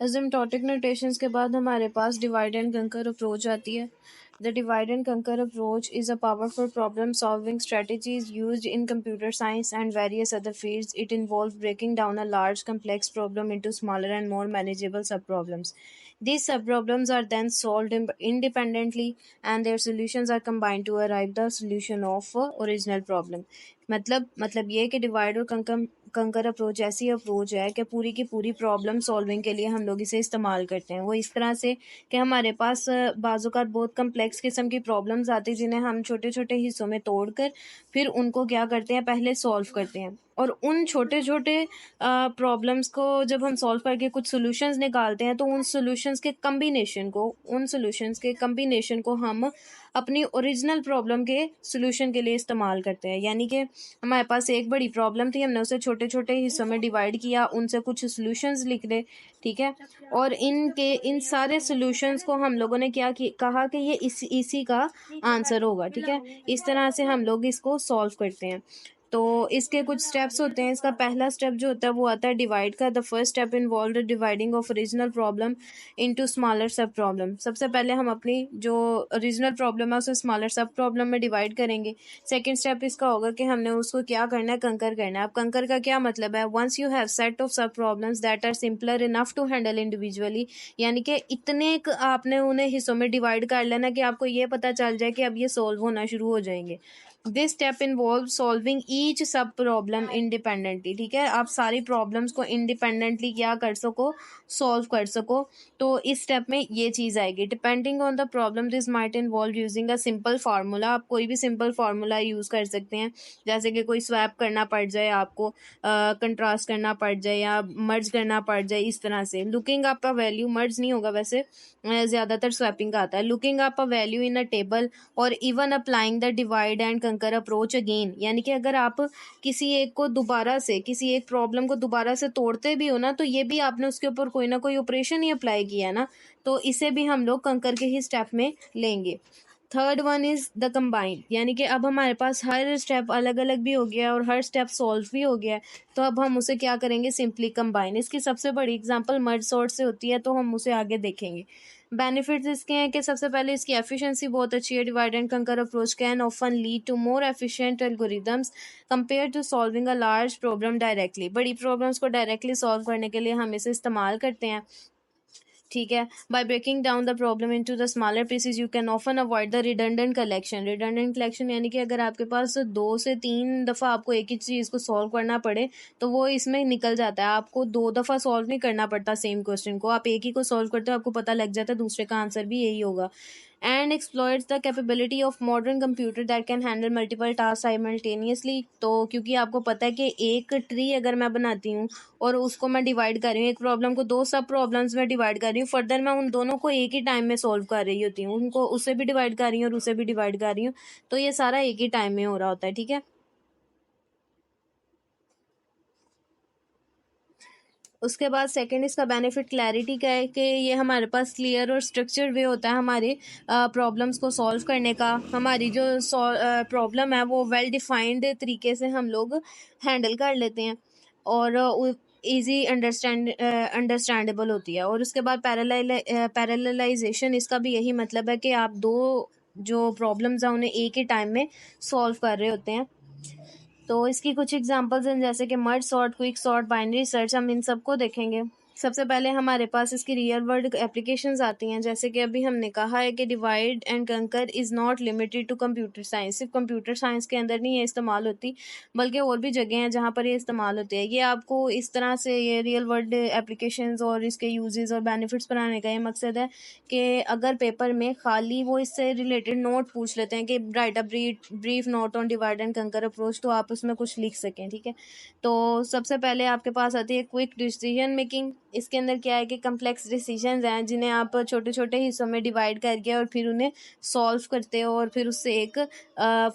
Asymptotic notations के बाद हमारे पास डिवाइड एंड कंकर अप्रोच आती है. The divide and conquer approach is a powerful problem solving strategy used in computer science and various other fields. It involves breaking down a large complex problem into smaller and more manageable subproblems. These subproblems are then solved independently and their solutions are combined to arrive the solution of original problem. मतलब ये कि divide और कंकर approach ऐसी approach है कि पूरी की पूरी प्रॉब्लम सॉल्विंग के लिए हम लोग इसे इस्तेमाल करते हैं. वो इस तरह से कि हमारे पास बाज़-औक़ात बहुत कम्प्लेक्स किस्म की प्रॉब्लम्स आती हैं जिन्हें हम छोटे-छोटे हिस्सों में तोड़कर फिर उनको क्या करते हैं, पहले सॉल्व करते हैं. और उन छोटे-छोटे प्रॉब्लम्स को जब हम सॉल्व करके कुछ सॉल्यूशंस निकालते हैं तो उन सॉल्यूशंस के कॉम्बिनेशन को हम अपनी ओरिजिनल प्रॉब्लम के सॉल्यूशन के लिए इस्तेमाल करते हैं. यानी कि हमारे पास एक बड़ी प्रॉब्लम थी, हमने उसे छोटे-छोटे हिस्सों में डिवाइड किया, उनसे कुछ सॉल्यूशंस लिख ले, ठीक है? और इन सारे सॉल्यूशंस को हम लोगों ने कहा कि ये इसी का आंसर होगा, ठीक है? इस तरह से हम लोग इसको सॉल्व करते हैं. तो इसके कुछ स्टेप्स होते हैं. इसका पहला स्टेप जो होता है वो आता है डिवाइड का. The first step involved dividing of original problem into smaller सब प्रॉब्लम. सबसे पहले हम अपनी जो ओरिजिनल प्रॉब्लम है उसे स्मॉलर सब प्रॉब्लम में डिवाइड करेंगे. सेकंड स्टेप इसका होगा कि हमने उसको क्या करना है, कंकर करना है. अब कंकर का क्या मतलब है? Once you have set of sub problems that are simpler enough to handle individually, यानी कि इतने आपने उन्हें हिस्सों में डिवाइड कर लेना कि आपको ये पता चल जाए कि अब ये सॉल्व होना शुरू हो जाएंगे. This step involve solving each सब प्रॉब्लम इंडिपेंडेंटली, ठीक है? आप सारी प्रॉब्लम्स को इंडिपेंडेंटली क्या कर सको, सॉल्व कर सको. तो इस स्टेप में ये चीज़ आएगी. Depending on the problem this might involve using a simple formula. आप कोई भी सिंपल फार्मूला यूज़ कर सकते हैं, जैसे कि कोई स्वैप करना पड़ जाए आपको, कंट्रास्ट करना पड़ जाए या मर्ज करना पड़ जाए, इस तरह से. Looking up a value, merge नहीं होगा वैसे, ज़्यादातर स्वैपिंग का आता है. Looking up a value in a table और even applying the divide and conquer approach again. यानी कि अगर आप किसी एक प्रॉब्लम को दोबारा से तोड़ते भी हो ना, तो ये भी आपने उसके ऊपर कोई ना कोई ऑपरेशन ही अप्लाई किया है ना, तो इसे भी हम लोग कंकर के ही स्टेप में लेंगे. Third one is the combine, यानी कि अब हमारे पास हर स्टेप अलग अलग भी हो गया और हर स्टेप सॉल्व भी हो गया, तो अब हम उसे क्या करेंगे, सिंपली कंबाइन. इसकी सबसे बड़ी एग्जांपल मर्ज सॉर्ट से होती है, तो हम उसे आगे देखेंगे. बेनिफिट्स इसके हैं कि सबसे पहले इसकी एफिशिएंसी बहुत अच्छी है. Divide and conquer approach can often lead to more efficient algorithms compare to solving a large problem directly. बड़ी प्रॉब्लम्स को डायरेक्टली सॉल्व करने के लिए हम इसे इस्तेमाल करते हैं, ठीक है? By breaking down the problem into the smaller pieces you can often avoid the redundant collection यानी कि अगर आपके पास 2 से 3 दफ़ा आपको एक ही चीज़ को सॉल्व करना पड़े तो वो इसमें निकल जाता है. आपको 2 दफ़ा सॉल्व नहीं करना पड़ता सेम क्वेश्चन को, आप एक ही को सॉल्व करते हो, आपको पता लग जाता है दूसरे का आंसर भी यही होगा. And exploits the capability of modern computer that can handle multiple task simultaneously. तो क्योंकि आपको पता है कि एक ट्री अगर मैं बनाती हूँ और उसको मैं डिवाइड कर रही हूँ, एक प्रॉब्लम को 2 सब प्रॉब्लम्स में डिवाइड कर रही हूँ, फर्दर मैं उन दोनों को एक ही टाइम में सॉल्व कर रही होती हूँ, उनको उसे भी डिवाइड कर रही हूँ और उसे भी डिवाइड कर रही हूँ, तो ये सारा एक ही टाइम में हो रहा होता है, ठीक है? उसके बाद सेकंड इसका बेनिफिट क्लैरिटी का है कि ये हमारे पास क्लियर और स्ट्रक्चर वे होता है हमारे प्रॉब्लम्स को सॉल्व करने का. हमारी जो प्रॉब्लम है वो वेल डिफाइंड तरीके से हम लोग हैंडल कर लेते हैं और ईजी अंडरस्टैंडेबल होती है. और उसके बाद पैरेललाइजेशन, इसका भी यही मतलब है कि आप दो जो प्रॉब्लम्स हैं उन्हें एक ही टाइम में सॉल्व कर रहे होते हैं. तो इसकी कुछ एग्जांपल्स हैं जैसे कि merge sort, quick sort, binary search, हम इन सबको देखेंगे. सबसे पहले हमारे पास इसकी रियल वर्ल्ड एप्लीकेशंस आती हैं, जैसे कि अभी हमने कहा है कि divide and conquer is not limited to computer science. सिर्फ कंप्यूटर साइंस के अंदर नहीं ये इस्तेमाल होती, बल्कि और भी जगह हैं जहाँ पर ये इस्तेमाल होती है. ये आपको इस तरह से ये रियल वर्ल्ड एप्लीकेशंस और इसके यूजेस और बेनिफिट्स बनाने का ये मकसद है कि अगर पेपर में खाली वो इससे रिलेटेड नोट पूछ लेते हैं कि right a brief note on divide and conquer approach, तो आप उसमें कुछ लिख सकें, ठीक है? तो सबसे पहले आपके पास आती है क्विक डिसीजन मेकिंग. इसके अंदर क्या है कि कम्प्लेक्स डिसीजंस हैं जिन्हें आप छोटे छोटे हिस्सों में डिवाइड करके और फिर उन्हें सॉल्व करते हो और फिर उससे एक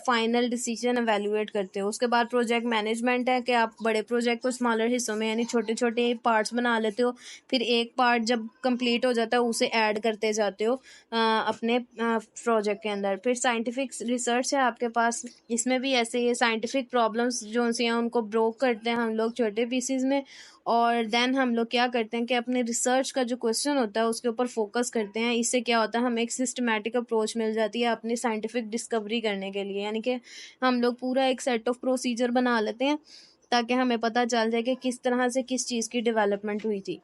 फाइनल डिसीजन एवेल्युएट करते हो. उसके बाद प्रोजेक्ट मैनेजमेंट है कि आप बड़े प्रोजेक्ट को स्मॉलर हिस्सों में यानी छोटे छोटे पार्ट्स बना लेते हो, फिर एक पार्ट जब कंप्लीट हो जाता है उसे ऐड करते जाते हो अपने प्रोजेक्ट के अंदर. फिर साइंटिफिक रिसर्च है आपके पास, इसमें भी ऐसे ही साइंटिफिक प्रॉब्लम्स जो सी हैं उनको ब्रोक करते हैं हम लोग छोटे पीसीज में और देन हम लोग क्या करते हैं कि अपने रिसर्च का जो क्वेश्चन होता है उसके ऊपर फोकस करते हैं। इससे क्या होता है, हमें एक सिस्टमैटिक अप्रोच मिल जाती है अपनी साइंटिफिक डिस्कवरी करने के लिए। यानी कि हम लोग पूरा एक सेट ऑफ प्रोसीजर बना लेते हैं ताकि हमें पता चल जाए कि किस तरह से किस चीज़ की डेवलपमेंट हुई थी।